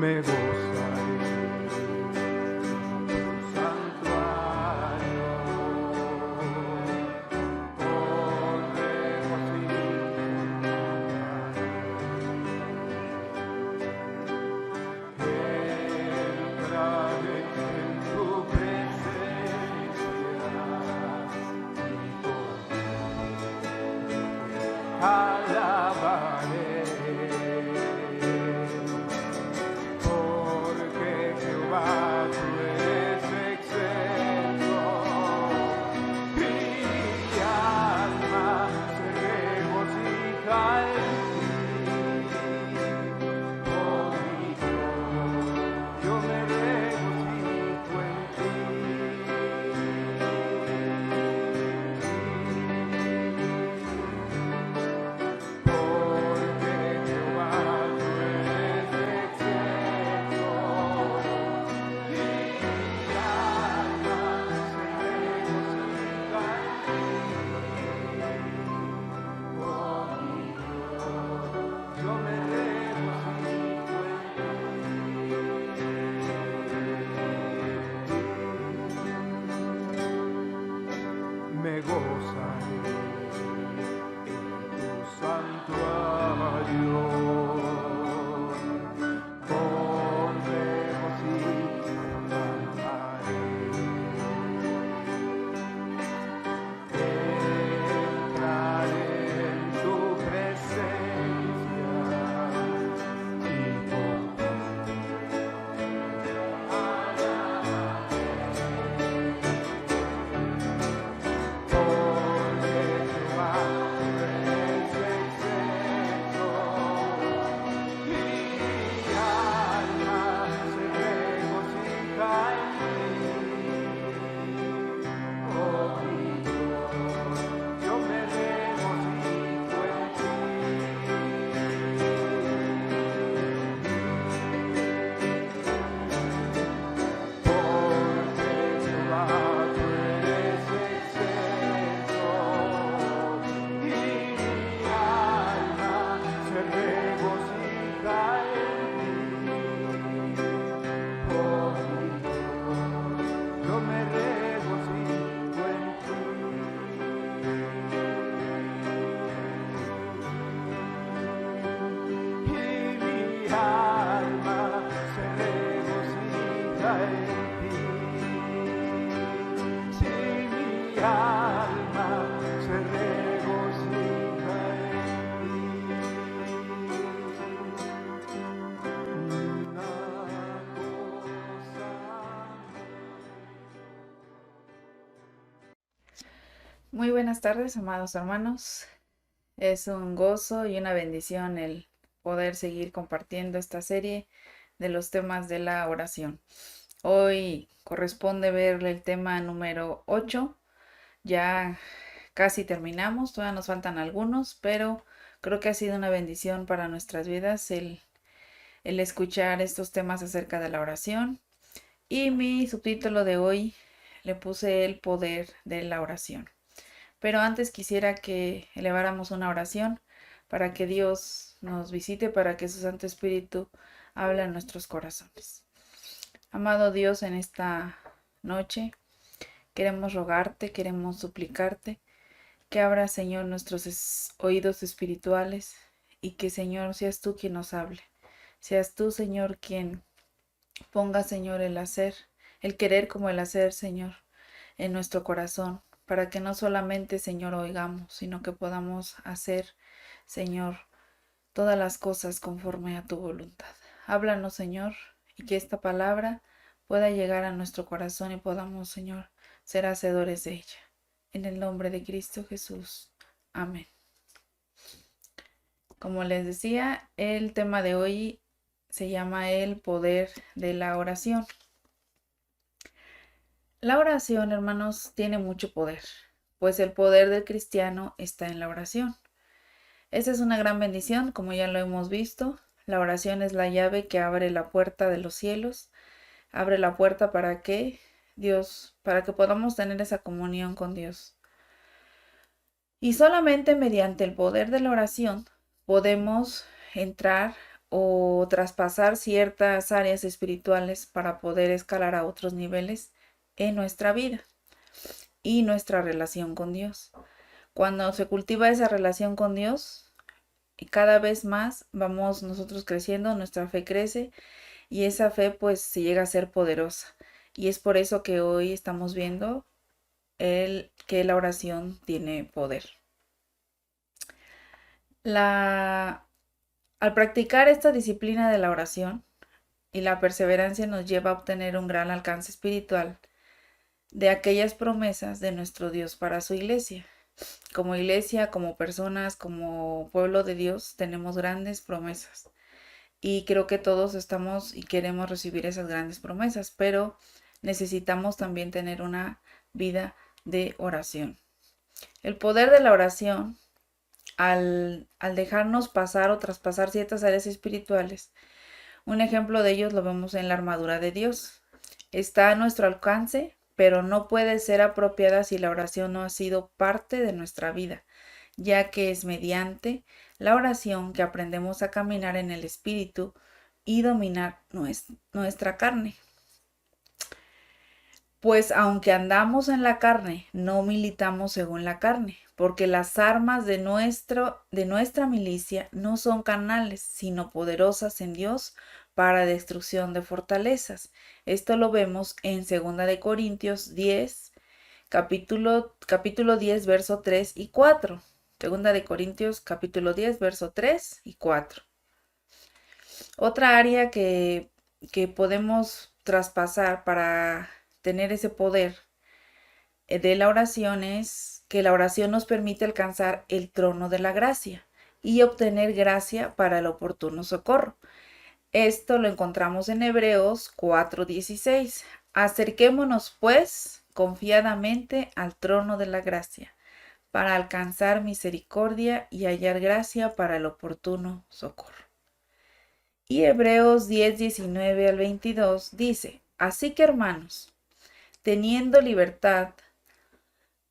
Me gozaré en tu santuario, con regocijo entraré en tu presencia y alabaré. Porque Jehová tú eres excelso, mi alma se regocija en ti. Oh mi Dios, yo me regocijo en ti. Porque Jehová tú eres excelso, mi alma se regocija en ti. Oh mi Dios, yo me regocijo en ti. Me gozaré en tu santuario, con regocijo cantaré. Entraré en tu presencia y con porque Jehová tú eres excelso, mi alma se regocija en ti. Oh mi Dios, yo me regocijo en ti. Porque Jehová tú eres excelso, y mi alma se regocija en ti. Oh mi Dios, yo me regocijo en ti. Y mi alma se regocija en ti. Sí, mi alma se regocija en ti. Una cosa. Muy buenas tardes, amados hermanos. Es un gozo y una bendición el poder seguir compartiendo esta serie de los temas de la oración. Hoy corresponde ver el tema número 8. Ya casi terminamos, todavía nos faltan algunos, pero creo que ha sido una bendición para nuestras vidas el escuchar estos temas acerca de la oración. Y mi subtítulo de hoy le puse el poder de la oración. Pero antes quisiera que eleváramos una oración para que Dios nos visite, para que su Santo Espíritu hable en nuestros corazones. Amado Dios, en esta noche queremos rogarte, queremos suplicarte que abras, Señor, nuestros oídos espirituales y que, Señor, seas tú quien nos hable. Seas tú, Señor, quien ponga, Señor, el hacer, el querer como el hacer, Señor, en nuestro corazón, para que no solamente, Señor, oigamos, sino que podamos hacer, Señor, todas las cosas conforme a tu voluntad. Háblanos, Señor, y que esta palabra pueda llegar a nuestro corazón y podamos, Señor, ser hacedores de ella. En el nombre de Cristo Jesús. Amén. Como les decía, el tema de hoy se llama el poder de la oración. La oración, hermanos, tiene mucho poder, pues el poder del cristiano está en la oración. Esa es una gran bendición, como ya lo hemos visto. La oración es la llave que abre la puerta de los cielos, abre la puerta para que podamos tener esa comunión con Dios. Y solamente mediante el poder de la oración podemos entrar o traspasar ciertas áreas espirituales para poder escalar a otros niveles en nuestra vida y nuestra relación con Dios. Cuando se cultiva esa relación con Dios, cada vez más vamos nosotros creciendo, nuestra fe crece y esa fe pues se llega a ser poderosa. Y es por eso que hoy estamos viendo que la oración tiene poder. Al practicar esta disciplina de la oración y la perseverancia nos lleva a obtener un gran alcance espiritual de aquellas promesas de nuestro Dios para su iglesia. Como iglesia, como personas, como pueblo de Dios, tenemos grandes promesas. Y creo que todos estamos y queremos recibir esas grandes promesas, pero necesitamos también tener una vida de oración. El poder de la oración, al dejarnos pasar o traspasar ciertas áreas espirituales, un ejemplo de ellos lo vemos en la armadura de Dios. Está a nuestro alcance, pero no puede ser apropiada si la oración no ha sido parte de nuestra vida, ya que es mediante la oración que aprendemos a caminar en el Espíritu y dominar nuestra carne. Pues aunque andamos en la carne, no militamos según la carne, porque las armas de nuestra milicia no son carnales, sino poderosas en Dios para destrucción de fortalezas. Esto lo vemos en 2 Corintios 10, capítulo 10, verso 3 y 4. 2 Corintios capítulo 10, verso 3 y 4. Otra área que podemos traspasar para tener ese poder de la oración es que la oración nos permite alcanzar el trono de la gracia y obtener gracia para el oportuno socorro. Esto lo encontramos en Hebreos 4:16. Acerquémonos pues confiadamente al trono de la gracia para alcanzar misericordia y hallar gracia para el oportuno socorro. Y Hebreos 10:19 al 22 dice: así que hermanos, teniendo libertad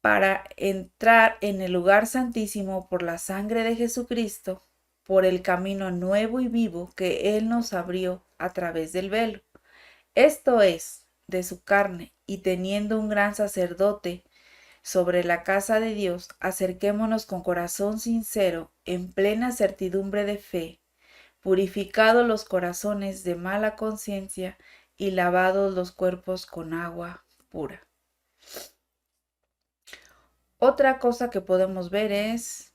para entrar en el lugar santísimo por la sangre de Jesucristo, por el camino nuevo y vivo que Él nos abrió a través del velo, esto es, de su carne, y teniendo un gran sacerdote sobre la casa de Dios, acerquémonos con corazón sincero, en plena certidumbre de fe, purificados los corazones de mala conciencia y lavados los cuerpos con agua pura. Otra cosa que podemos ver es,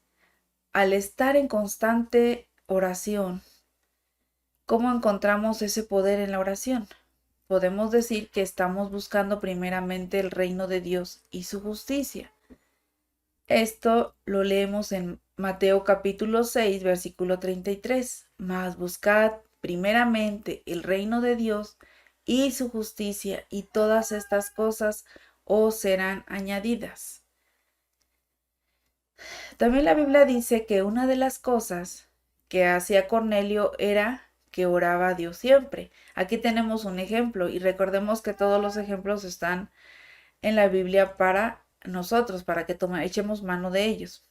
al estar en constante oración, ¿cómo encontramos ese poder en la oración? Podemos decir que estamos buscando primeramente el reino de Dios y su justicia. Esto lo leemos en Mateo capítulo 6, versículo 33. Mas buscad primeramente el reino de Dios y su justicia, y todas estas cosas os serán añadidas. También la Biblia dice que una de las cosas que hacía Cornelio era que oraba a Dios siempre. Aquí tenemos un ejemplo y recordemos que todos los ejemplos están en la Biblia para nosotros, para que echemos mano de ellos.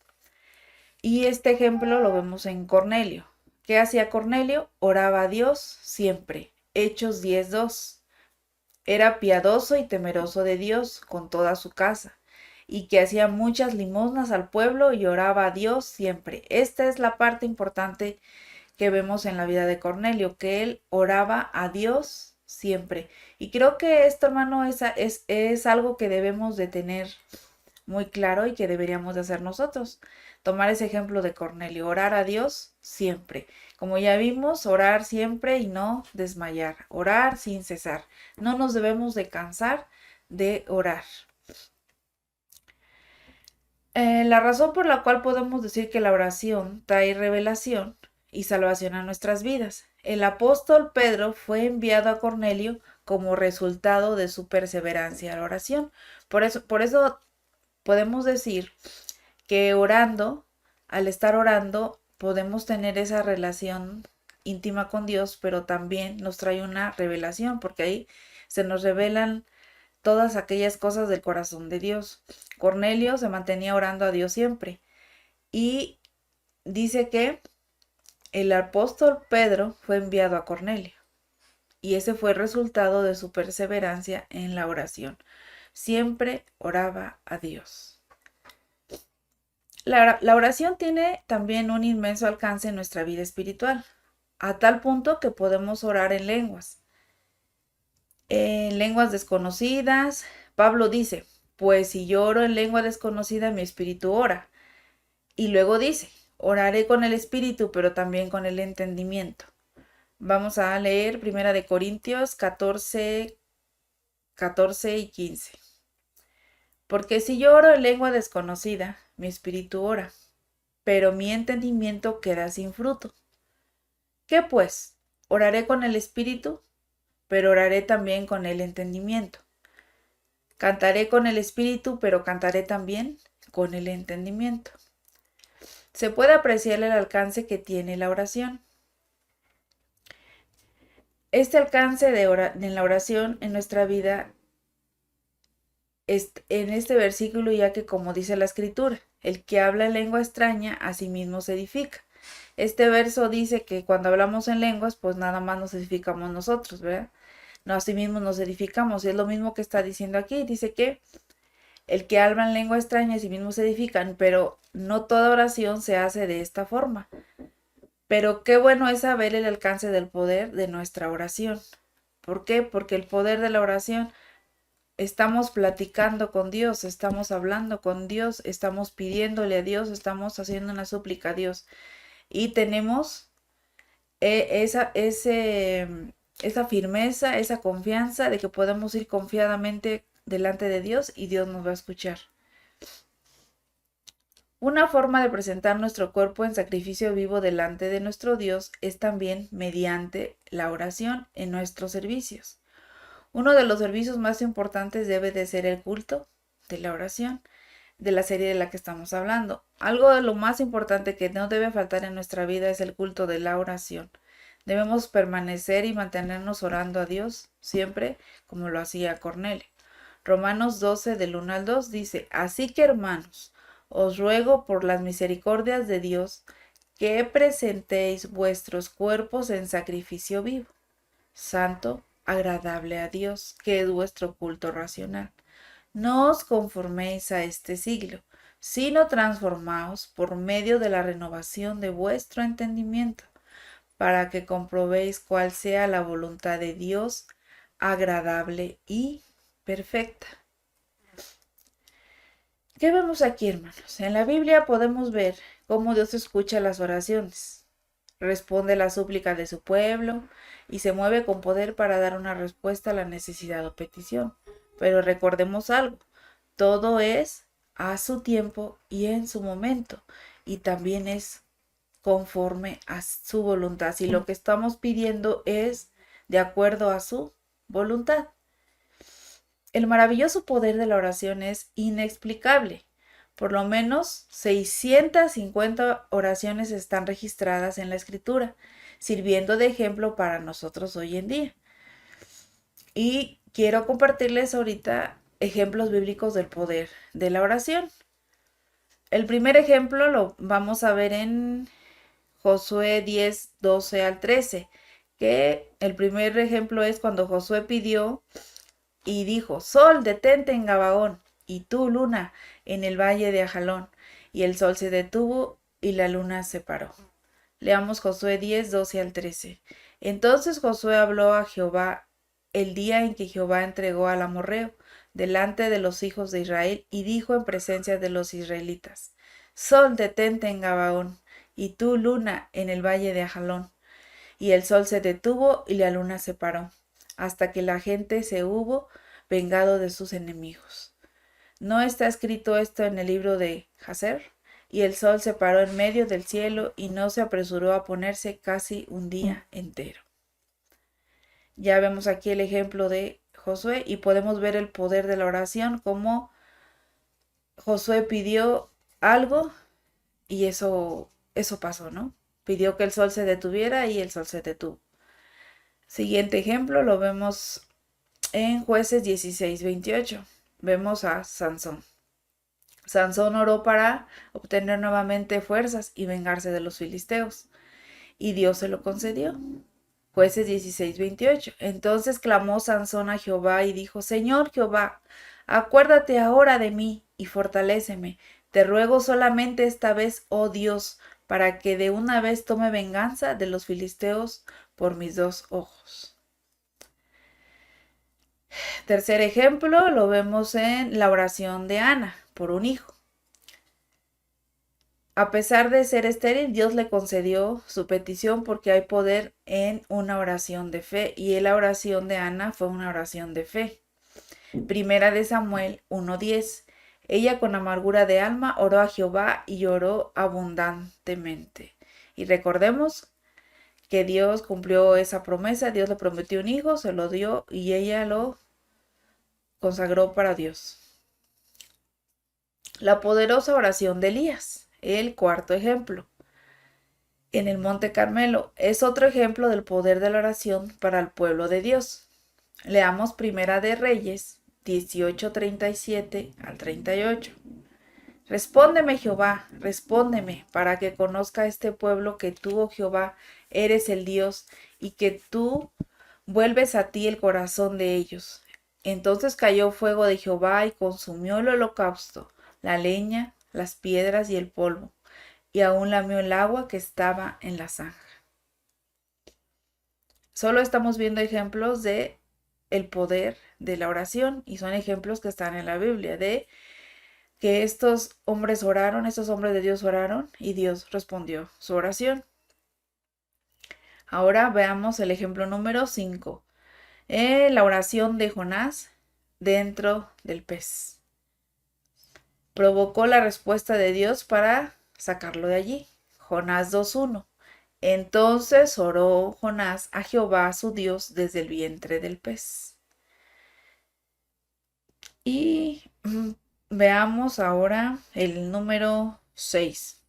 Y este ejemplo lo vemos en Cornelio. ¿Qué hacía Cornelio? Oraba a Dios siempre. Hechos 10:2. Era piadoso y temeroso de Dios con toda su casa, y que hacía muchas limosnas al pueblo y oraba a Dios siempre. Esta es la parte importante que vemos en la vida de Cornelio, que él oraba a Dios siempre. Y creo que esto, hermano, es algo que debemos de tener muy claro y que deberíamos de hacer nosotros. Tomar ese ejemplo de Cornelio, orar a Dios siempre. Como ya vimos, orar siempre y no desmayar, orar sin cesar. No nos debemos de cansar de orar. La razón por la cual podemos decir que la oración trae revelación y salvación a nuestras vidas. El apóstol Pedro fue enviado a Cornelio como resultado de su perseverancia en la oración. Por eso podemos decir que orando, al estar orando, podemos tener esa relación íntima con Dios, pero también nos trae una revelación, porque ahí se nos revelan todas aquellas cosas del corazón de Dios. Cornelio se mantenía orando a Dios siempre y dice que el apóstol Pedro fue enviado a Cornelio y ese fue el resultado de su perseverancia en la oración. Siempre oraba a Dios. La oración tiene también un inmenso alcance en nuestra vida espiritual, a tal punto que podemos orar en lenguas desconocidas. Pablo dice, pues si yo oro en lengua desconocida, mi espíritu ora. Y luego dice, oraré con el espíritu, pero también con el entendimiento. Vamos a leer 1 Corintios 14 y 15. Porque si yo oro en lengua desconocida, mi espíritu ora, pero mi entendimiento queda sin fruto. ¿Qué pues? Oraré con el espíritu, pero oraré también con el entendimiento. Cantaré con el espíritu, pero cantaré también con el entendimiento. Se puede apreciar el alcance que tiene la oración. Este alcance en la oración en nuestra vida en este versículo, ya que como dice la escritura, el que habla en lengua extraña a sí mismo se edifica. Este verso dice que cuando hablamos en lenguas, pues nada más nos edificamos nosotros, ¿verdad? No, a sí mismos nos edificamos. Y es lo mismo que está diciendo aquí. Dice que el que habla en lengua extraña a sí mismo se edifican, pero no toda oración se hace de esta forma. Pero qué bueno es saber el alcance del poder de nuestra oración. ¿Por qué? Porque el poder de la oración, estamos platicando con Dios, estamos hablando con Dios, estamos pidiéndole a Dios, estamos haciendo una súplica a Dios. Y tenemos esa firmeza, esa confianza de que podemos ir confiadamente delante de Dios y Dios nos va a escuchar. Una forma de presentar nuestro cuerpo en sacrificio vivo delante de nuestro Dios es también mediante la oración en nuestros servicios. Uno de los servicios más importantes debe de ser el culto de la oración, de la serie de la que estamos hablando. Algo de lo más importante que no debe faltar en nuestra vida es el culto de la oración. Debemos permanecer y mantenernos orando a Dios siempre como lo hacía Cornelio. Romanos 12 del 1 al 2 dice, así que hermanos, os ruego por las misericordias de Dios que presentéis vuestros cuerpos en sacrificio vivo, santo, agradable a Dios, que es vuestro culto racional. No os conforméis a este siglo, sino transformaos por medio de la renovación de vuestro entendimiento, para que comprobéis cuál sea la voluntad de Dios, agradable y perfecta. ¿Qué vemos aquí, hermanos? En la Biblia podemos ver cómo Dios escucha las oraciones, responde la súplica de su pueblo y se mueve con poder para dar una respuesta a la necesidad o petición. Pero recordemos algo, todo es a su tiempo y en su momento, y también es conforme a su voluntad. Si lo que estamos pidiendo es de acuerdo a su voluntad. El maravilloso poder de la oración es inexplicable. Por lo menos 650 oraciones están registradas en la Escritura, sirviendo de ejemplo para nosotros hoy en día. Y quiero compartirles ahorita ejemplos bíblicos del poder de la oración. El primer ejemplo lo vamos a ver en Josué 10, 12 al 13, que el primer ejemplo es cuando Josué pidió y dijo, Sol, detente en Gabaón, y tú, luna, en el valle de Ajalón. Y el sol se detuvo y la luna se paró. Leamos Josué 10, 12 al 13. Entonces Josué habló a Jehová el día en que Jehová entregó al amorreo delante de los hijos de Israel y dijo en presencia de los israelitas, Sol, detente en Gabaón, y tú, luna, en el valle de Ajalón. Y el sol se detuvo y la luna se paró, hasta que la gente se hubo vengado de sus enemigos. ¿No está escrito esto en el libro de Jaser? Y el sol se paró en medio del cielo y no se apresuró a ponerse casi un día entero. Ya vemos aquí el ejemplo de Josué y podemos ver el poder de la oración, como Josué pidió algo y eso pasó, ¿no? Pidió que el sol se detuviera y el sol se detuvo. Siguiente ejemplo lo vemos en Jueces 16, 28. Vemos a Sansón. Sansón oró para obtener nuevamente fuerzas y vengarse de los filisteos. y Dios se lo concedió. Jueces 16:28. Entonces clamó Sansón a Jehová y dijo: Señor Jehová, acuérdate ahora de mí y fortaléceme. Te ruego solamente esta vez, oh Dios, para que de una vez tome venganza de los filisteos por mis dos ojos. Tercer ejemplo lo vemos en la oración de Ana por un hijo. A pesar de ser estéril, Dios le concedió su petición porque hay poder en una oración de fe, y la oración de Ana fue una oración de fe. Primera de Samuel 1:10. Ella con amargura de alma oró a Jehová y lloró abundantemente. Y recordemos que Dios cumplió esa promesa. Dios le prometió un hijo, se lo dio y ella lo consagró para Dios. La poderosa oración de Elías, el cuarto ejemplo, en el Monte Carmelo, es otro ejemplo del poder de la oración para el pueblo de Dios. Leamos Primera de Reyes 18:37 al 38. Respóndeme, Jehová, respóndeme, para que conozca este pueblo que tú, oh Jehová, eres el Dios, y que tú vuelves a ti el corazón de ellos. Entonces cayó fuego de Jehová y consumió el holocausto, la leña, las piedras y el polvo, y aún lamió el agua que estaba en la zanja. Solo estamos viendo ejemplos de el poder de la oración, y son ejemplos que están en la Biblia, de que estos hombres oraron, estos hombres de Dios oraron, y Dios respondió su oración. Ahora veamos el ejemplo número 5. La oración de Jonás dentro del pez. Provocó la respuesta de Dios para sacarlo de allí. Jonás 2:1. Entonces oró Jonás a Jehová su Dios desde el vientre del pez. Y veamos ahora el número 6.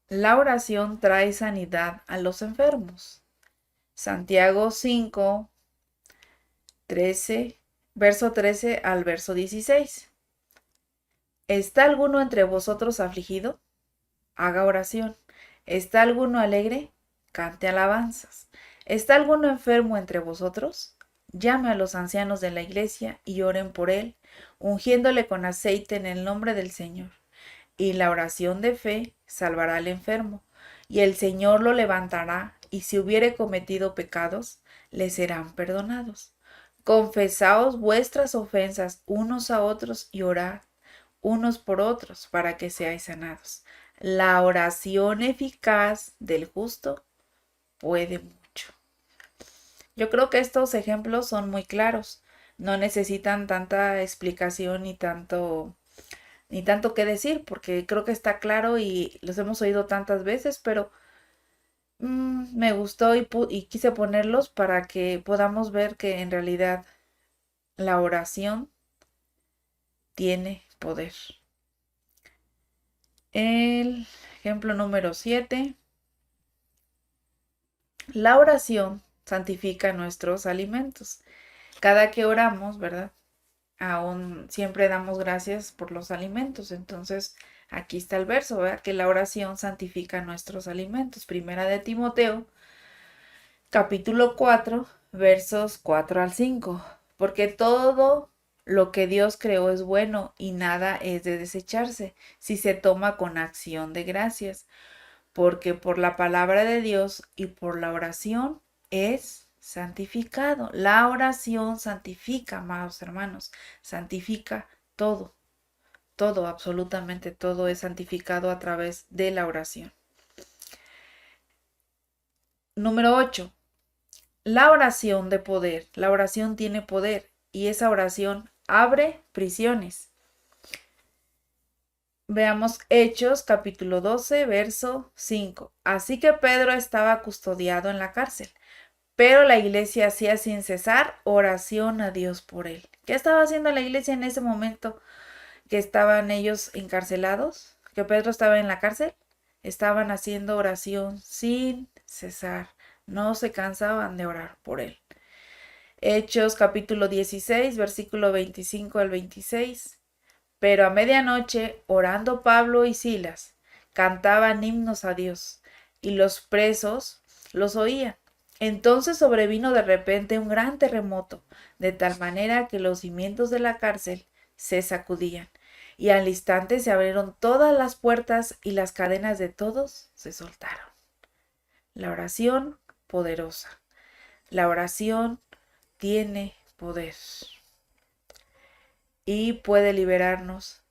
La oración trae sanidad a los enfermos. Santiago 5, 13, verso 13 al verso 16. ¿Está alguno entre vosotros afligido? Haga oración. ¿Está alguno alegre? Cante alabanzas. ¿Está alguno enfermo entre vosotros? Llame a los ancianos de la iglesia y oren por él, ungiéndole con aceite en el nombre del Señor. Y la oración de fe salvará al enfermo, y el Señor lo levantará, y si hubiere cometido pecados, le serán perdonados. Confesaos vuestras ofensas unos a otros y orad unos por otros para que seáis sanados. La oración eficaz del justo puede mucho. Yo creo que estos ejemplos son muy claros. No necesitan tanta explicación ni tanto que decir, porque creo que está claro y los hemos oído tantas veces, pero me gustó y quise ponerlos para que podamos ver que en realidad la oración tiene poder. El ejemplo número 7. La oración santifica nuestros alimentos. Cada que oramos, ¿verdad? Aún siempre damos gracias por los alimentos. Entonces, aquí está el verso, ¿verdad? Que la oración santifica nuestros alimentos. Primera de Timoteo, capítulo 4, versos 4 al 5. Porque todo lo que Dios creó es bueno y nada es de desecharse si se toma con acción de gracias. Porque por la palabra de Dios y por la oración es santificado. La oración santifica, amados hermanos, santifica todo, todo, absolutamente todo es santificado a través de la oración. Número 8. La oración de poder. La oración tiene poder y esa oración abre prisiones. Veamos Hechos capítulo 12, verso 5. Así que Pedro estaba custodiado en la cárcel, pero la iglesia hacía sin cesar oración a Dios por él. ¿Qué estaba haciendo la iglesia en ese momento que estaban ellos encarcelados? ¿Que Pedro estaba en la cárcel? Estaban haciendo oración sin cesar. No se cansaban de orar por él. Hechos capítulo 16, versículo 25 al 26. Pero a medianoche, orando Pablo y Silas, cantaban himnos a Dios, y los presos los oían. Entonces sobrevino de repente un gran terremoto, de tal manera que los cimientos de la cárcel se sacudían, y al instante se abrieron todas las puertas y las cadenas de todos se soltaron. La oración poderosa. La oración tiene poder y puede liberarnos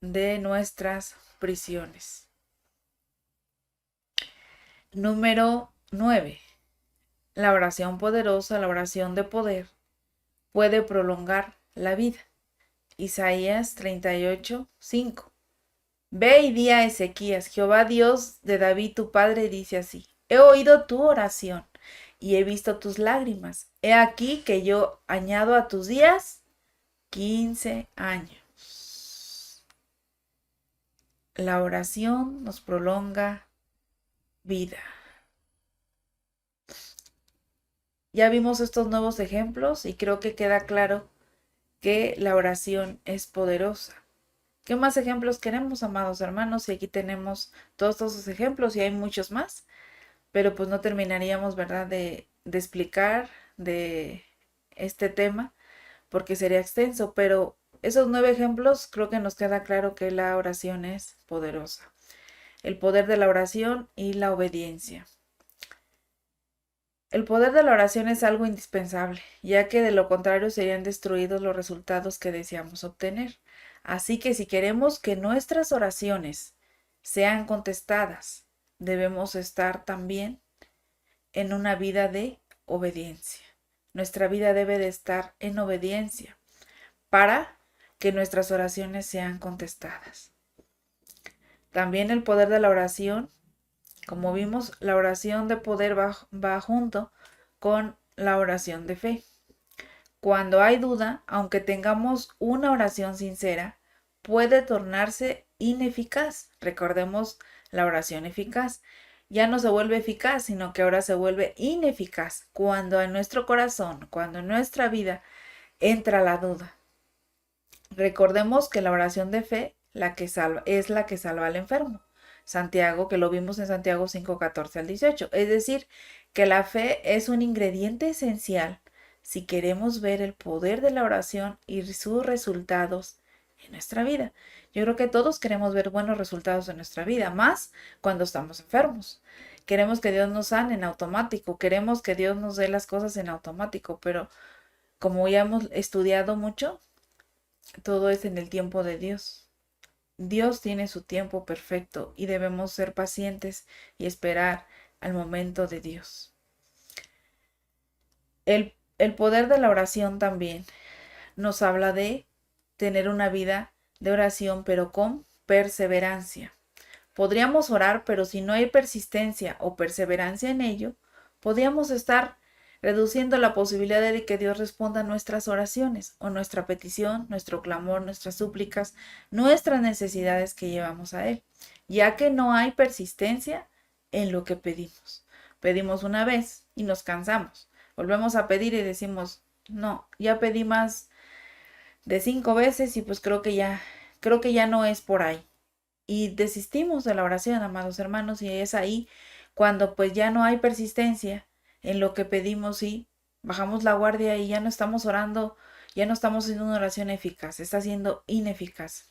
de nuestras prisiones. Número 9. La oración poderosa, la oración de poder, puede prolongar la vida. Isaías 38:5. Ve y di a Ezequías: Jehová Dios de David tu padre dice así: he oído tu oración y he visto tus lágrimas. He aquí que yo añado a tus días 15 años. La oración nos prolonga vida. Ya vimos estos nuevos ejemplos y creo que queda claro que la oración es poderosa. ¿Qué más ejemplos queremos, amados hermanos? Y aquí tenemos todos estos ejemplos y hay muchos más, pero pues no terminaríamos, ¿verdad?, de explicar de este tema porque sería extenso, pero esos 9 ejemplos creo que nos queda claro que la oración es poderosa. El poder de la oración y la obediencia. El poder de la oración es algo indispensable, ya que de lo contrario serían destruidos los resultados que deseamos obtener. Así que si queremos que nuestras oraciones sean contestadas, debemos estar también en una vida de obediencia. Nuestra vida debe de estar en obediencia para que nuestras oraciones sean contestadas. También el poder de la oración. Como vimos, la oración de poder va junto con la oración de fe. Cuando hay duda, aunque tengamos una oración sincera, puede tornarse ineficaz. Recordemos la oración eficaz. Ya no se vuelve eficaz, sino que ahora se vuelve ineficaz cuando en nuestro corazón, cuando en nuestra vida entra la duda. Recordemos que la oración de fe es la que salva al enfermo. Santiago, que lo vimos en Santiago 5:14-18. Es decir, que la fe es un ingrediente esencial si queremos ver el poder de la oración y sus resultados en nuestra vida. Yo creo que todos queremos ver buenos resultados en nuestra vida, más cuando estamos enfermos. Queremos que Dios nos sane en automático, queremos que Dios nos dé las cosas en automático, pero como ya hemos estudiado mucho, todo es en el tiempo de Dios. Dios tiene su tiempo perfecto y debemos ser pacientes y esperar al momento de Dios. El poder de la oración también nos habla de tener una vida de oración, pero con perseverancia. Podríamos orar, pero si no hay persistencia o perseverancia en ello, podríamos estar reduciendo la posibilidad de que Dios responda a nuestras oraciones o nuestra petición, nuestro clamor, nuestras súplicas, nuestras necesidades que llevamos a Él, ya que no hay persistencia en lo que pedimos. Pedimos una vez y nos cansamos. Volvemos a pedir y decimos, no, ya pedí más de 5 veces y pues creo que ya no es por ahí. Y desistimos de la oración, amados hermanos, y es ahí cuando pues ya no hay persistencia en lo que pedimos y bajamos la guardia y ya no estamos orando, ya no estamos haciendo una oración eficaz, está siendo ineficaz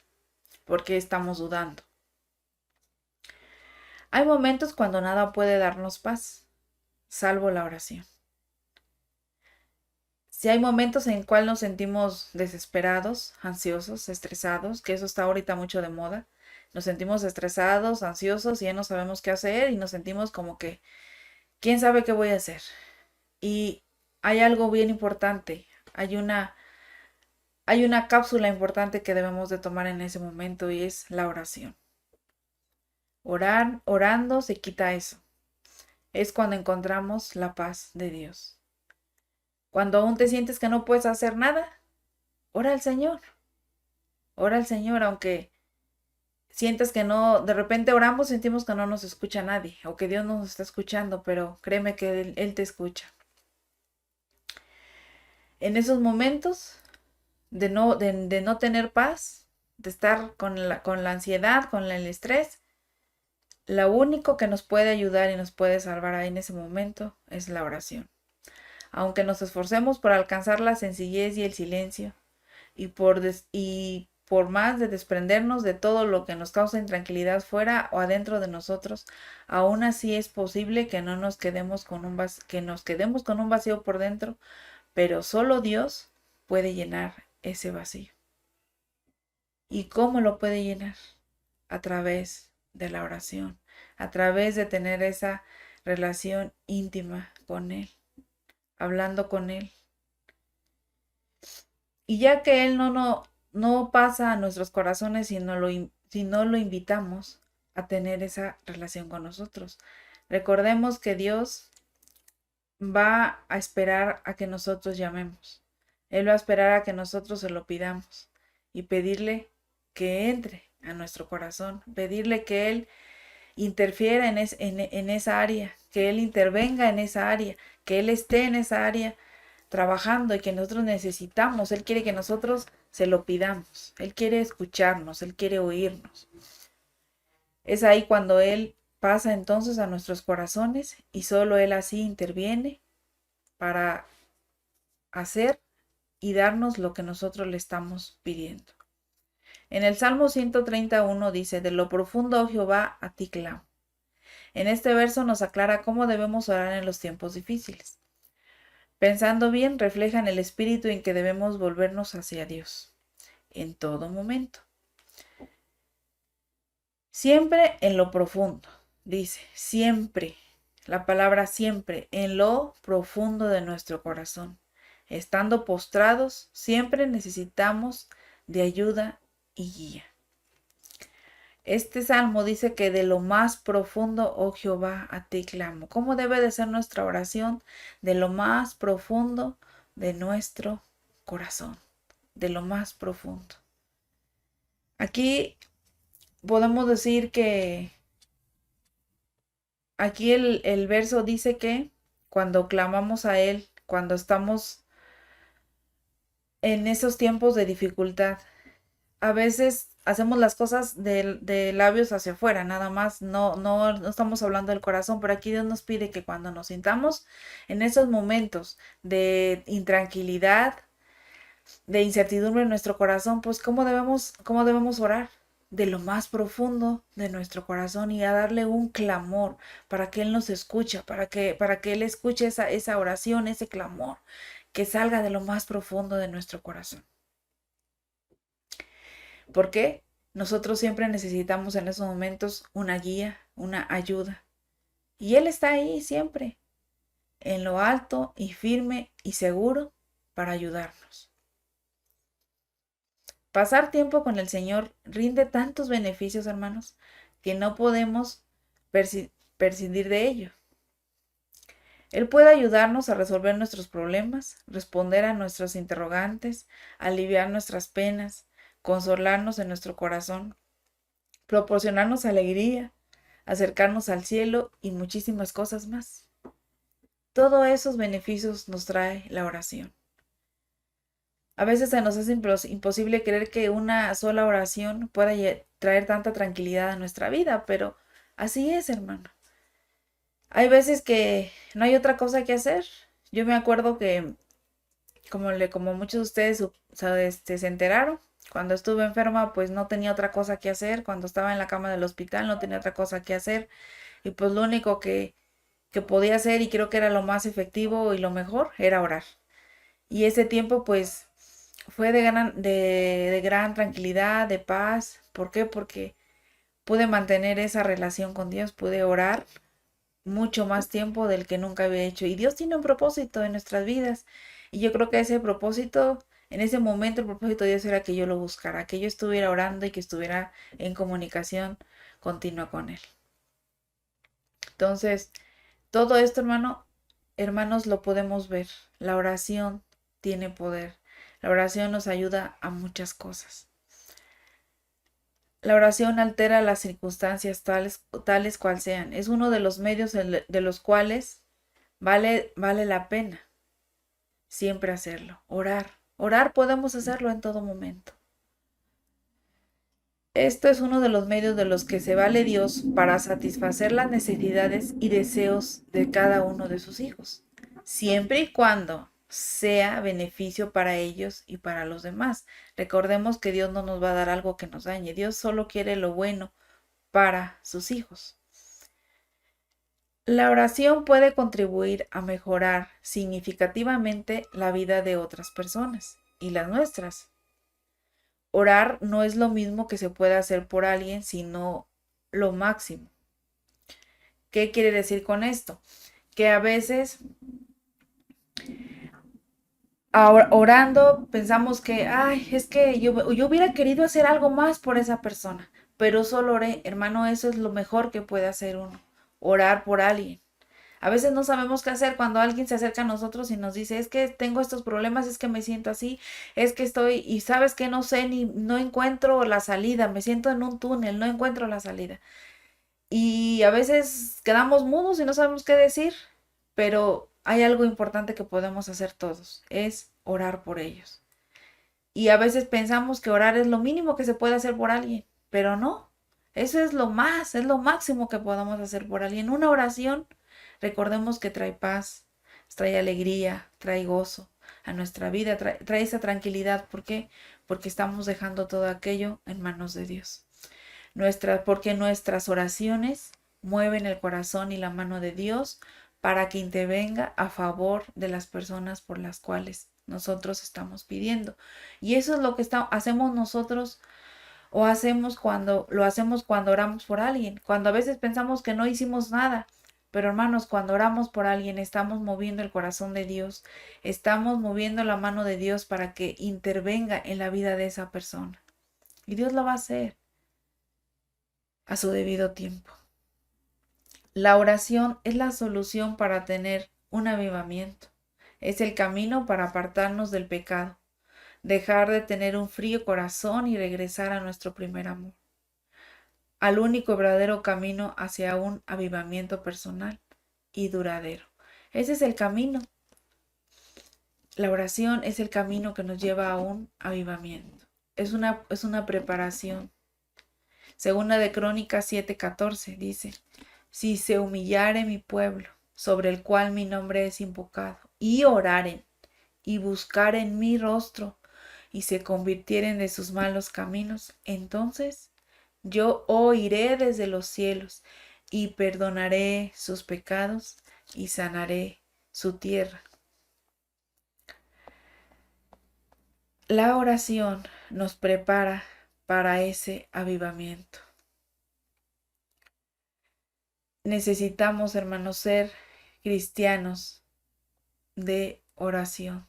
porque estamos dudando. Hay momentos cuando nada puede darnos paz, salvo la oración. Si hay momentos en cual nos sentimos desesperados, ansiosos, estresados, que eso está ahorita mucho de moda, nos sentimos estresados, ansiosos y ya no sabemos qué hacer y nos sentimos como que, ¿quién sabe qué voy a hacer? Y hay algo bien importante, hay una cápsula importante que debemos de tomar en ese momento y es la oración. Orando se quita eso. Es cuando encontramos la paz de Dios. Cuando aún te sientes que no puedes hacer nada, ora al Señor. Ora al Señor, aunque sientes que no, de repente oramos, sentimos que no nos escucha nadie o que Dios no nos está escuchando, pero créeme que Él te escucha. En esos momentos de no tener paz, de estar con la ansiedad, con el estrés, lo único que nos puede ayudar y nos puede salvar ahí en ese momento es la oración. Aunque nos esforcemos por alcanzar la sencillez y el silencio, y por más de desprendernos de todo lo que nos causa intranquilidad fuera o adentro de nosotros, aún así es posible que no nos quedemos con que nos quedemos con un vacío por dentro, pero solo Dios puede llenar ese vacío. ¿Y cómo lo puede llenar? A través de la oración, a través de tener esa relación íntima con Él, hablando con Él. Y ya que Él no pasa a nuestros corazones si no lo invitamos a tener esa relación con nosotros. Recordemos que Dios va a esperar a que nosotros llamemos. Él va a esperar a que nosotros se lo pidamos y pedirle que entre a nuestro corazón, pedirle que Él interfiera en esa área, que Él intervenga en esa área, que Él esté en esa área trabajando y que nosotros necesitamos. Él quiere que nosotros se lo pidamos. Él quiere escucharnos, Él quiere oírnos. Es ahí cuando Él pasa entonces a nuestros corazones y solo Él así interviene para hacer y darnos lo que nosotros le estamos pidiendo. En el Salmo 131 dice: de lo profundo, oh Jehová, a ti clamo. En este verso nos aclara cómo debemos orar en los tiempos difíciles. Pensando bien, reflejan el espíritu en que debemos volvernos hacia Dios en todo momento. Siempre en lo profundo, dice, siempre, la palabra siempre, en lo profundo de nuestro corazón. Estando postrados, siempre necesitamos de ayuda y guía. Este salmo dice que de lo más profundo, oh Jehová, a ti clamo. ¿Cómo debe de ser nuestra oración? De lo más profundo de nuestro corazón, de lo más profundo. Aquí podemos decir que aquí el verso dice que cuando clamamos a Él, cuando estamos en esos tiempos de dificultad, a veces hacemos las cosas de labios hacia afuera, nada más, no estamos hablando del corazón, pero aquí Dios nos pide que cuando nos sintamos en esos momentos de intranquilidad, de incertidumbre en nuestro corazón, pues cómo debemos orar de lo más profundo de nuestro corazón y a darle un clamor para que Él nos escuche, para que Él escuche esa oración, ese clamor, que salga de lo más profundo de nuestro corazón. ¿Por qué? Nosotros siempre necesitamos en esos momentos una guía, una ayuda. Y Él está ahí siempre, en lo alto y firme y seguro para ayudarnos. Pasar tiempo con el Señor rinde tantos beneficios, hermanos, que no podemos prescindir de ello. Él puede ayudarnos a resolver nuestros problemas, responder a nuestros interrogantes, aliviar nuestras penas, consolarnos en nuestro corazón, proporcionarnos alegría, acercarnos al cielo y muchísimas cosas más. Todos esos beneficios nos trae la oración. A veces se nos hace imposible creer que una sola oración pueda traer tanta tranquilidad a nuestra vida, pero así es, hermano. Hay veces que no hay otra cosa que hacer. Yo me acuerdo que, como muchos de ustedes se enteraron, cuando estuve enferma, pues no tenía otra cosa que hacer. Cuando estaba en la cama del hospital, no tenía otra cosa que hacer. Y pues lo único que podía hacer, y creo que era lo más efectivo y lo mejor, era orar. Y ese tiempo, pues, fue de gran tranquilidad, de paz. ¿Por qué? Porque pude mantener esa relación con Dios, pude orar mucho más tiempo del que nunca había hecho. Y Dios tiene un propósito en nuestras vidas. Y yo creo que ese propósito, en ese momento, el propósito de Dios era que yo lo buscara, que yo estuviera orando y que estuviera en comunicación continua con Él. Entonces, todo esto, hermanos, lo podemos ver. La oración tiene poder. La oración nos ayuda a muchas cosas. La oración altera las circunstancias tales cual sean. Es uno de los medios de los cuales vale la pena siempre hacerlo. Orar. Orar podemos hacerlo en todo momento. Esto es uno de los medios de los que se vale Dios para satisfacer las necesidades y deseos de cada uno de sus hijos, siempre y cuando sea beneficio para ellos y para los demás. Recordemos que Dios no nos va a dar algo que nos dañe. Dios solo quiere lo bueno para sus hijos. La oración puede contribuir a mejorar significativamente la vida de otras personas y las nuestras. Orar no es lo mismo que se puede hacer por alguien, sino lo máximo. ¿Qué quiere decir con esto? Que a veces orando pensamos que, ay, es que yo hubiera querido hacer algo más por esa persona, pero solo oré. Hermano, eso es lo mejor que puede hacer uno, orar por alguien. A veces no sabemos qué hacer cuando alguien se acerca a nosotros y nos dice, es que tengo estos problemas, es que me siento así, es que estoy, y sabes que no sé ni, no encuentro la salida, me siento en un túnel, no encuentro la salida. Y a veces quedamos mudos y no sabemos qué decir, pero hay algo importante que podemos hacer todos, es orar por ellos. Y a veces pensamos que orar es lo mínimo que se puede hacer por alguien, pero no, eso es lo más, es lo máximo que podemos hacer por alguien. Una oración, recordemos que trae paz, trae alegría, trae gozo a nuestra vida, trae esa tranquilidad. ¿Por qué? Porque estamos dejando todo aquello en manos de Dios. Porque nuestras oraciones mueven el corazón y la mano de Dios para que intervenga a favor de las personas por las cuales nosotros estamos pidiendo. Y eso es lo que hacemos nosotros o hacemos cuando oramos por alguien, cuando a veces pensamos que no hicimos nada. Pero hermanos, cuando oramos por alguien, estamos moviendo el corazón de Dios, estamos moviendo la mano de Dios para que intervenga en la vida de esa persona. Y Dios lo va a hacer a su debido tiempo. La oración es la solución para tener un avivamiento. Es el camino para apartarnos del pecado, dejar de tener un frío corazón y regresar a nuestro primer amor, al único verdadero camino hacia un avivamiento personal y duradero. Ese es el camino. La oración es el camino que nos lleva a un avivamiento. Es una preparación. Segunda de Crónicas 7:14 dice, si se humillare mi pueblo, sobre el cual mi nombre es invocado, y oraren, y buscaren mi rostro, y se convirtieren de sus malos caminos, entonces yo oiré desde los cielos, y perdonaré sus pecados, y sanaré su tierra. La oración nos prepara para ese avivamiento. Necesitamos, hermanos, ser cristianos de oración.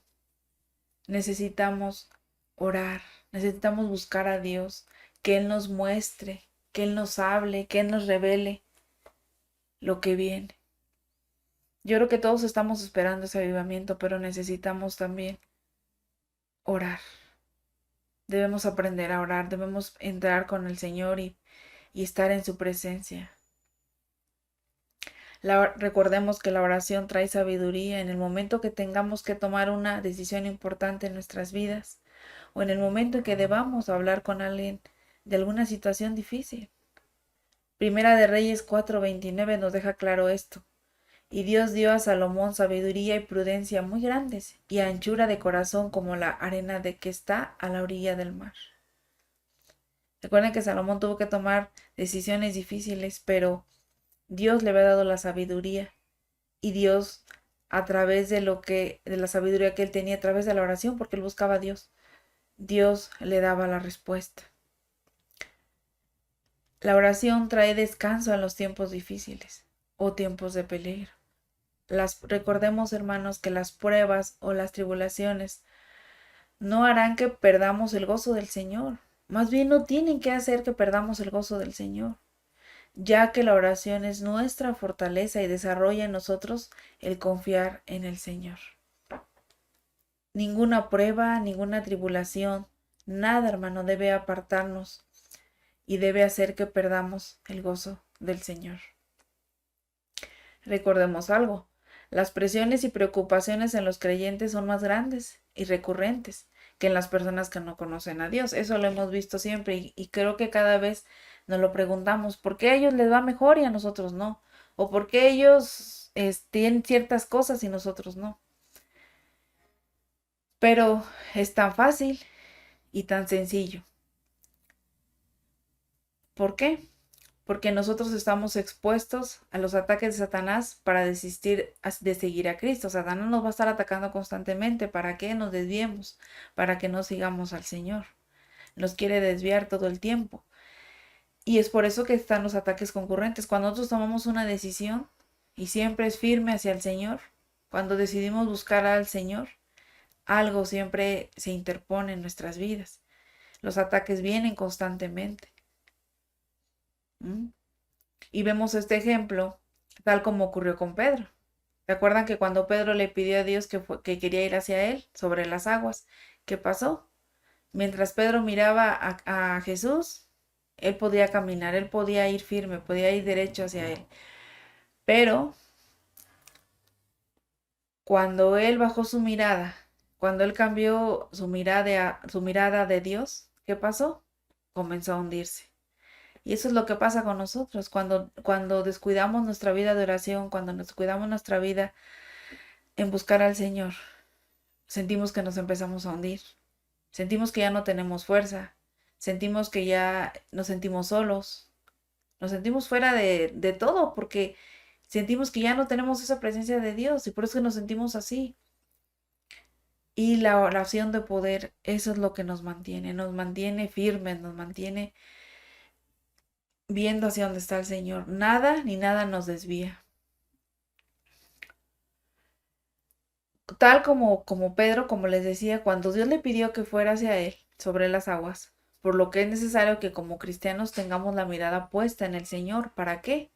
Necesitamos orar, necesitamos buscar a Dios, que Él nos muestre, que Él nos hable, que Él nos revele lo que viene. Yo creo que todos estamos esperando ese avivamiento, pero necesitamos también orar. Debemos aprender a orar, debemos entrar con el Señor y estar en su presencia. Recordemos que la oración trae sabiduría en el momento que tengamos que tomar una decisión importante en nuestras vidas o en el momento en que debamos hablar con alguien de alguna situación difícil. Primera de Reyes 4:29 nos deja claro esto. Y Dios dio a Salomón sabiduría y prudencia muy grandes y anchura de corazón como la arena de que está a la orilla del mar. Recuerden que Salomón tuvo que tomar decisiones difíciles, pero Dios le había dado la sabiduría y Dios a través de la sabiduría que él tenía a través de la oración, porque él buscaba a Dios, Dios le daba la respuesta. La oración trae descanso en los tiempos difíciles o tiempos de peligro. Recordemos, hermanos, que las pruebas o las tribulaciones no harán que perdamos el gozo del Señor. Más bien no tienen que hacer que perdamos el gozo del Señor, ya que la oración es nuestra fortaleza y desarrolla en nosotros el confiar en el Señor. Ninguna prueba, ninguna tribulación, nada, hermano, debe apartarnos y debe hacer que perdamos el gozo del Señor. Recordemos algo, las presiones y preocupaciones en los creyentes son más grandes y recurrentes que en las personas que no conocen a Dios. Eso lo hemos visto siempre y creo que cada vez nos lo preguntamos, ¿por qué a ellos les va mejor y a nosotros no? ¿O por qué ellos tienen ciertas cosas y nosotros no? Pero es tan fácil y tan sencillo. ¿Por qué? Porque nosotros estamos expuestos a los ataques de Satanás para desistir de seguir a Cristo. Satanás nos va a estar atacando constantemente para que nos desviemos, para que no sigamos al Señor. Nos quiere desviar todo el tiempo. Y es por eso que están los ataques concurrentes. Cuando nosotros tomamos una decisión y siempre es firme hacia el Señor, cuando decidimos buscar al Señor, algo siempre se interpone en nuestras vidas. Los ataques vienen constantemente. ¿Mm? Y vemos este ejemplo tal como ocurrió con Pedro. ¿Recuerdan que cuando Pedro le pidió a Dios que quería ir hacia él sobre las aguas? ¿Qué pasó? Mientras Pedro miraba a Jesús, él podía caminar, él podía ir firme, podía ir derecho hacia él. Pero cuando él bajó su mirada, cuando él cambió su mirada de Dios, ¿qué pasó? Comenzó a hundirse. Y eso es lo que pasa con nosotros cuando descuidamos nuestra vida de oración, cuando descuidamos nuestra vida en buscar al Señor. Sentimos que nos empezamos a hundir. Sentimos que ya no tenemos fuerza. Sentimos que ya nos sentimos solos. Nos sentimos fuera de todo porque sentimos que ya no tenemos esa presencia de Dios y por eso nos sentimos así. Y la oración de poder, eso es lo que nos mantiene firmes, nos mantiene viendo hacia dónde está el Señor. Nada ni nada nos desvía. Tal como Pedro, como les decía, cuando Dios le pidió que fuera hacia él sobre las aguas, por lo que es necesario que como cristianos tengamos la mirada puesta en el Señor. ¿Para qué?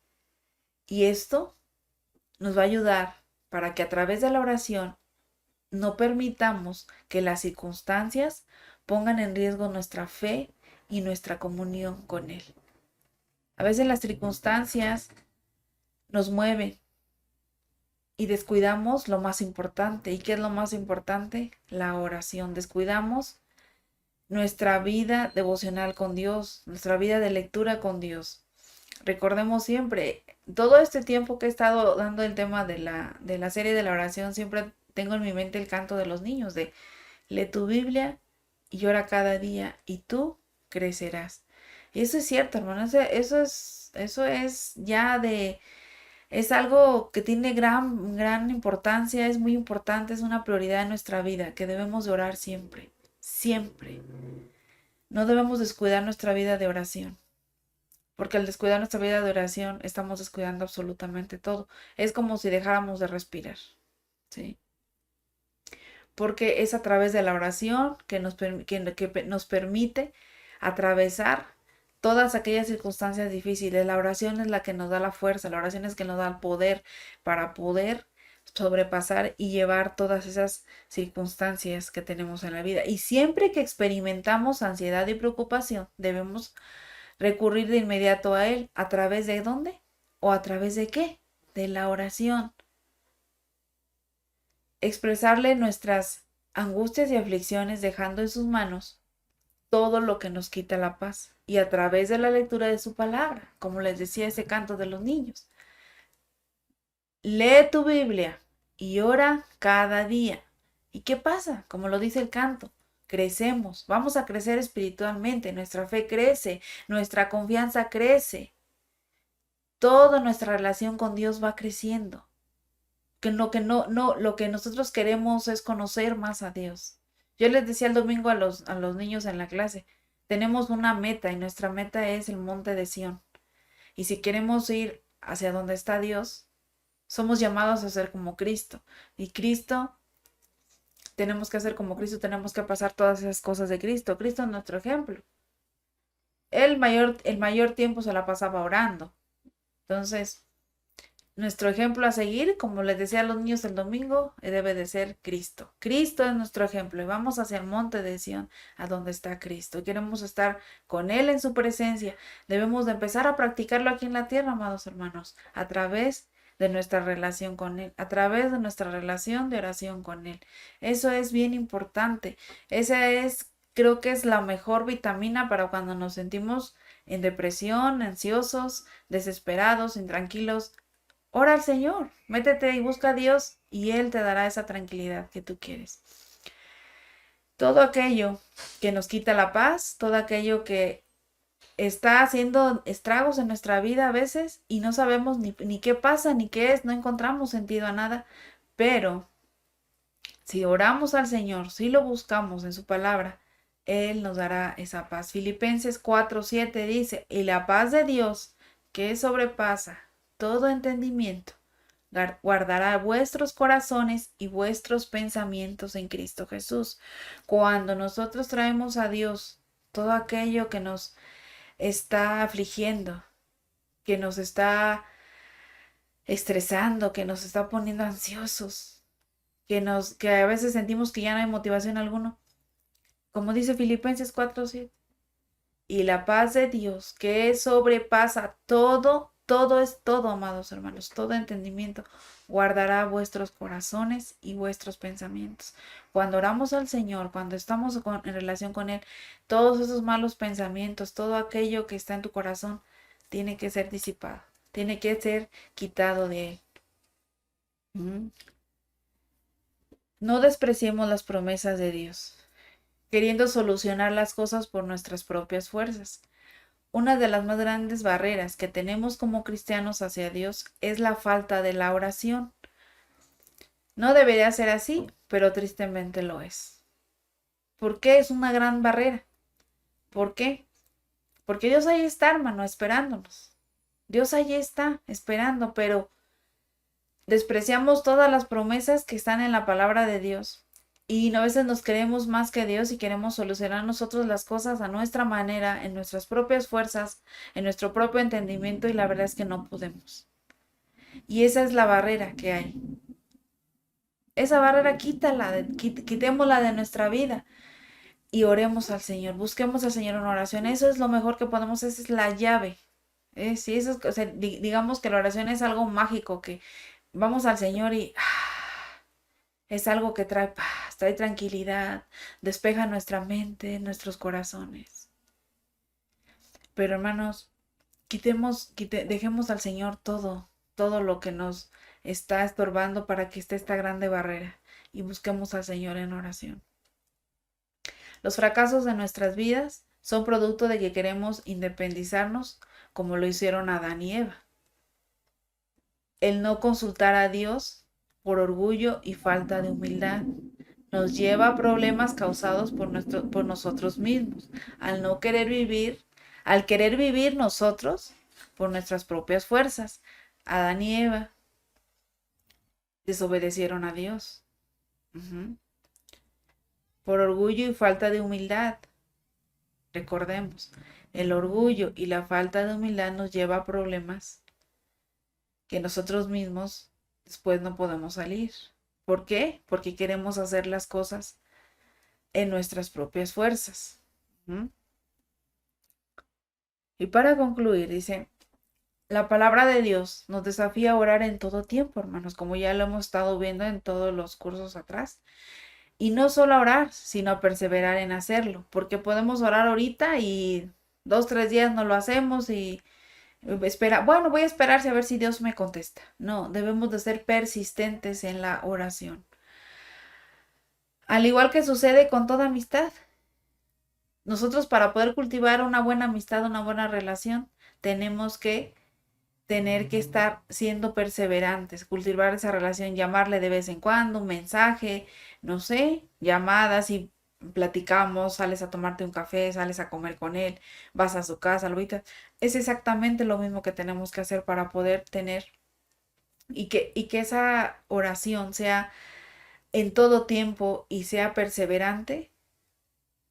Y esto nos va a ayudar para que a través de la oración no permitamos que las circunstancias pongan en riesgo nuestra fe y nuestra comunión con Él. A veces las circunstancias nos mueven y descuidamos lo más importante. ¿Y qué es lo más importante? La oración. Descuidamos nuestra vida devocional con Dios, nuestra vida de lectura con Dios. Recordemos siempre, todo este tiempo que he estado dando el tema de la serie de la oración, siempre tengo en mi mente el canto de los niños, de lee tu Biblia y ora cada día y tú crecerás. Y eso es cierto, hermano, eso es ya es algo que tiene gran importancia, es muy importante, es una prioridad en nuestra vida, que debemos de orar siempre, siempre. No debemos descuidar nuestra vida de oración, porque al descuidar nuestra vida de oración estamos descuidando absolutamente todo. Es como si dejáramos de respirar, ¿sí? Porque es a través de la oración que nos permite atravesar todas aquellas circunstancias difíciles. La oración es la que nos da la fuerza, la oración es que nos da el poder para poder sobrepasar y llevar todas esas circunstancias que tenemos en la vida. Y siempre que experimentamos ansiedad y preocupación, debemos recurrir de inmediato a Él. ¿A través de dónde? ¿O a través de qué? De la oración. Expresarle nuestras angustias y aflicciones dejando en sus manos todo lo que nos quita la paz y a través de la lectura de su palabra, como les decía ese canto de los niños. Lee tu Biblia y ora cada día. ¿Y qué pasa? Como lo dice el canto, crecemos, vamos a crecer espiritualmente, nuestra fe crece, nuestra confianza crece, toda nuestra relación con Dios va creciendo. Lo que nosotros queremos es conocer más a Dios. Yo les decía el domingo a los niños en la clase, tenemos una meta y nuestra meta es el monte de Sión. Y si queremos ir hacia donde está Dios, somos llamados a ser como Cristo. Y Cristo, tenemos que hacer como Cristo, tenemos que pasar todas esas cosas de Cristo. Cristo es nuestro ejemplo. El mayor tiempo se la pasaba orando. Entonces, nuestro ejemplo a seguir, como les decía a los niños el domingo, debe de ser Cristo. Cristo es nuestro ejemplo y vamos hacia el monte de Sión, a donde está Cristo. Queremos estar con Él en su presencia. Debemos de empezar a practicarlo aquí en la tierra, amados hermanos, a través de nuestra relación con Él, a través de nuestra relación de oración con Él. Eso es bien importante. Esa es, creo que es la mejor vitamina para cuando nos sentimos en depresión, ansiosos, desesperados, intranquilos. Ora al Señor, métete y busca a Dios y Él te dará esa tranquilidad que tú quieres. Todo aquello que nos quita la paz, todo aquello que está haciendo estragos en nuestra vida a veces y no sabemos ni qué pasa, ni qué es, no encontramos sentido a nada, pero si oramos al Señor, si lo buscamos en su palabra, Él nos dará esa paz. Filipenses 4:7 dice, y la paz de Dios, que sobrepasa todo entendimiento, guardará vuestros corazones y vuestros pensamientos en Cristo Jesús. Cuando nosotros traemos a Dios todo aquello que nos está afligiendo, que nos está estresando, que nos está poniendo ansiosos, que a veces sentimos que ya no hay motivación alguna, como dice Filipenses 4:7, y la paz de Dios, que sobrepasa todo es todo, amados hermanos, todo entendimiento, guardará vuestros corazones y vuestros pensamientos. Cuando oramos al Señor, cuando estamos en relación con Él, todos esos malos pensamientos, todo aquello que está en tu corazón, tiene que ser disipado, tiene que ser quitado de Él. No despreciemos las promesas de Dios, queriendo solucionar las cosas por nuestras propias fuerzas. Una de las más grandes barreras que tenemos como cristianos hacia Dios es la falta de la oración. No debería ser así, pero tristemente lo es. ¿Por qué es una gran barrera? ¿Por qué? Porque Dios ahí está, hermano, esperándonos. Dios ahí está, esperando, pero despreciamos todas las promesas que están en la palabra de Dios. Y a veces nos creemos más que Dios y queremos solucionar nosotros las cosas a nuestra manera, en nuestras propias fuerzas, en nuestro propio entendimiento, y la verdad es que no podemos. Y esa es la barrera que hay. Esa barrera quitémosla de nuestra vida y oremos al Señor, busquemos al Señor en oración. Eso es lo mejor que podemos, esa es la llave. Sí, eso es, o sea, digamos que la oración es algo mágico, que vamos al Señor y es algo que trae paz, trae tranquilidad, despeja nuestra mente, nuestros corazones. Pero hermanos, dejemos al Señor todo lo que nos está estorbando para que esté esta grande barrera, y busquemos al Señor en oración. Los fracasos de nuestras vidas son producto de que queremos independizarnos como lo hicieron Adán y Eva. El no consultar a Dios por orgullo y falta de humildad nos lleva a problemas causados por nosotros mismos, al querer vivir nosotros por nuestras propias fuerzas. Adán y Eva desobedecieron a Dios. Por orgullo y falta de humildad. Recordemos, el orgullo y la falta de humildad nos lleva a problemas que nosotros mismos después no podemos salir. ¿Por qué? Porque queremos hacer las cosas en nuestras propias fuerzas. Y para concluir, dice, la palabra de Dios nos desafía a orar en todo tiempo, hermanos, como ya lo hemos estado viendo en todos los cursos atrás. Y no solo a orar, sino a perseverar en hacerlo, porque podemos orar ahorita y 2, 3 días no lo hacemos y voy a esperar a ver si Dios me contesta. No, debemos de ser persistentes en la oración. Al igual que sucede con toda amistad. Nosotros, para poder cultivar una buena amistad, una buena relación, tenemos que tener que estar siendo perseverantes, cultivar esa relación, llamarle de vez en cuando, un mensaje, no sé, llamadas, y platicamos, sales a tomarte un café, sales a comer con él, vas a su casa, lo invitas. Es exactamente lo mismo que tenemos que hacer para poder tener y que esa oración sea en todo tiempo y sea perseverante,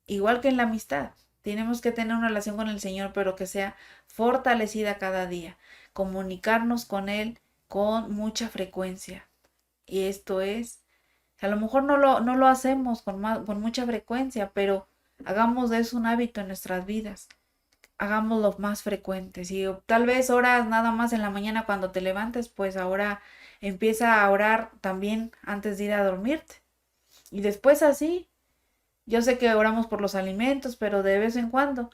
igual que en la amistad. Tenemos que tener una relación con el Señor, pero que sea fortalecida cada día. Comunicarnos con Él con mucha frecuencia. Y esto es, a lo mejor no lo hacemos con mucha frecuencia, pero hagamos de eso un hábito en nuestras vidas. hagámoslo más frecuente. Si tal vez oras nada más en la mañana cuando te levantes, pues ahora empieza a orar también antes de ir a dormirte. Y después así, yo sé que oramos por los alimentos, pero de vez en cuando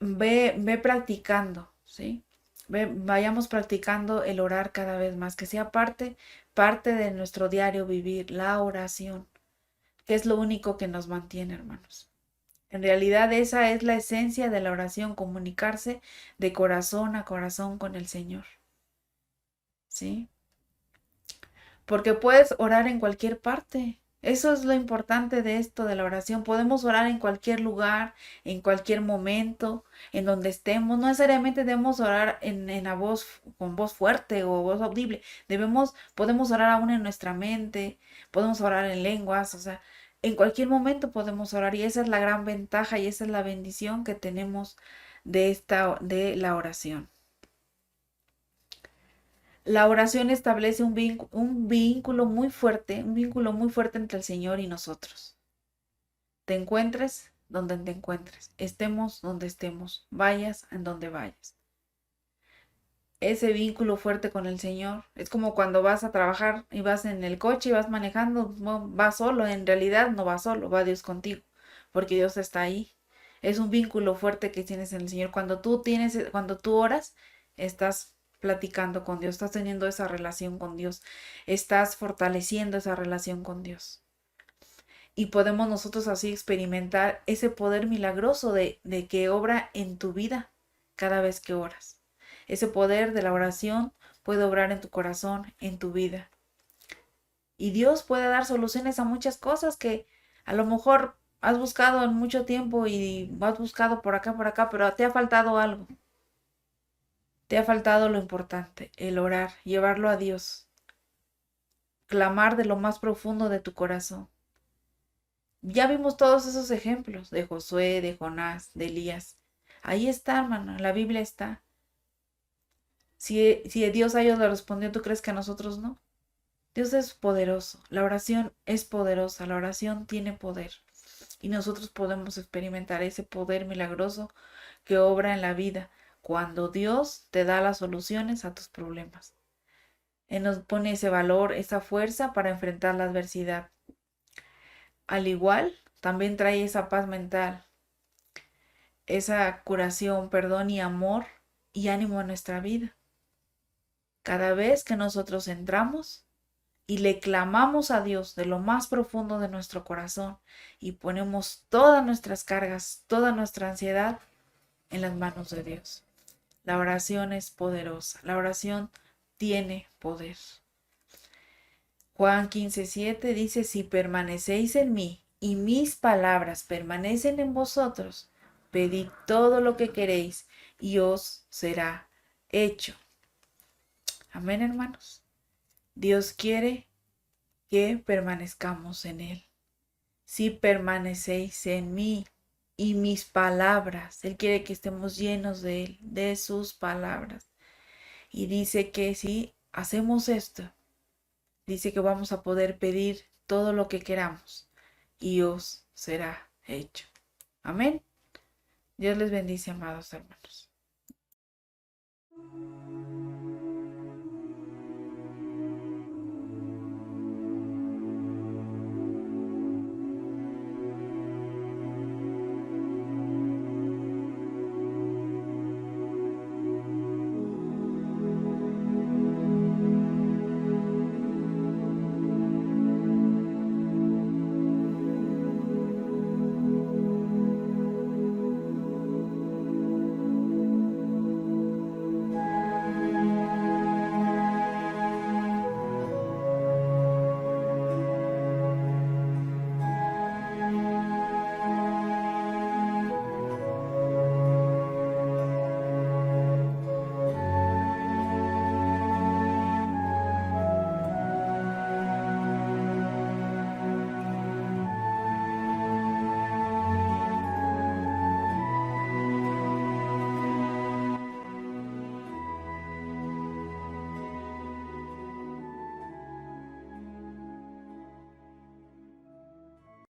ve practicando, ¿sí? Vayamos practicando el orar cada vez más, que sea parte de nuestro diario vivir, la oración, que es lo único que nos mantiene, hermanos. En realidad esa es la esencia de la oración, comunicarse de corazón a corazón con el Señor, ¿sí? Porque puedes orar en cualquier parte. Eso es lo importante de esto de la oración. Podemos orar en cualquier lugar, en cualquier momento, en donde estemos. No necesariamente debemos orar en la voz, con voz fuerte o voz audible. Podemos orar aún en nuestra mente, podemos orar en lenguas, o sea, en cualquier momento podemos orar. Y esa es la gran ventaja y esa es la bendición que tenemos de la oración. La oración establece un vínculo muy fuerte entre el Señor y nosotros. Te encuentres donde te encuentres, estemos donde estemos, vayas en donde vayas. Ese vínculo fuerte con el Señor es como cuando vas a trabajar y vas en el coche y vas manejando, no vas solo, en realidad no vas solo, va Dios contigo, porque Dios está ahí. Es un vínculo fuerte que tienes en el Señor. Cuando tú oras, estás platicando con Dios, estás teniendo esa relación con Dios, estás fortaleciendo esa relación con Dios. Y podemos nosotros así experimentar ese poder milagroso de que obra en tu vida cada vez que oras. Ese poder de la oración puede obrar en tu corazón, en tu vida. Y Dios puede dar soluciones a muchas cosas que a lo mejor has buscado en mucho tiempo y has buscado por acá, pero te ha faltado algo. Te ha faltado lo importante, el orar, llevarlo a Dios, clamar de lo más profundo de tu corazón. Ya vimos todos esos ejemplos de Josué, de Jonás, de Elías. Ahí está, hermano, la Biblia está. Si Dios a ellos le respondió, ¿tú crees que a nosotros no? Dios es poderoso, la oración es poderosa, la oración tiene poder. Y nosotros podemos experimentar ese poder milagroso que obra en la vida cuando Dios te da las soluciones a tus problemas. Él nos pone ese valor, esa fuerza para enfrentar la adversidad. Al igual, también trae esa paz mental, esa curación, perdón y amor y ánimo a nuestra vida. Cada vez que nosotros entramos y le clamamos a Dios de lo más profundo de nuestro corazón y ponemos todas nuestras cargas, toda nuestra ansiedad en las manos de Dios. La oración es poderosa, la oración tiene poder. Juan 15:7 dice, si permanecéis en mí y mis palabras permanecen en vosotros, pedid todo lo que queréis y os será hecho. Amén, hermanos. Dios quiere que permanezcamos en Él. Si permanecéis en mí y mis palabras, Él quiere que estemos llenos de Él, de sus palabras. Y dice que si hacemos esto, dice que vamos a poder pedir todo lo que queramos y os será hecho. Amén. Dios les bendice, amados hermanos.